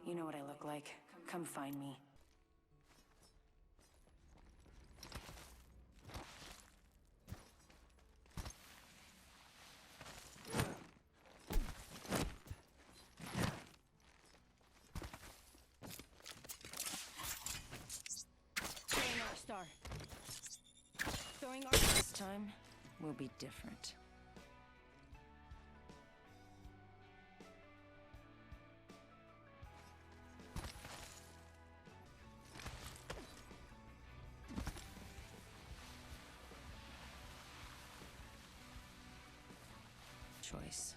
You know what I look like. Come find me. Throwing Arc Star. Throwing Arc. This time will be different. Choice.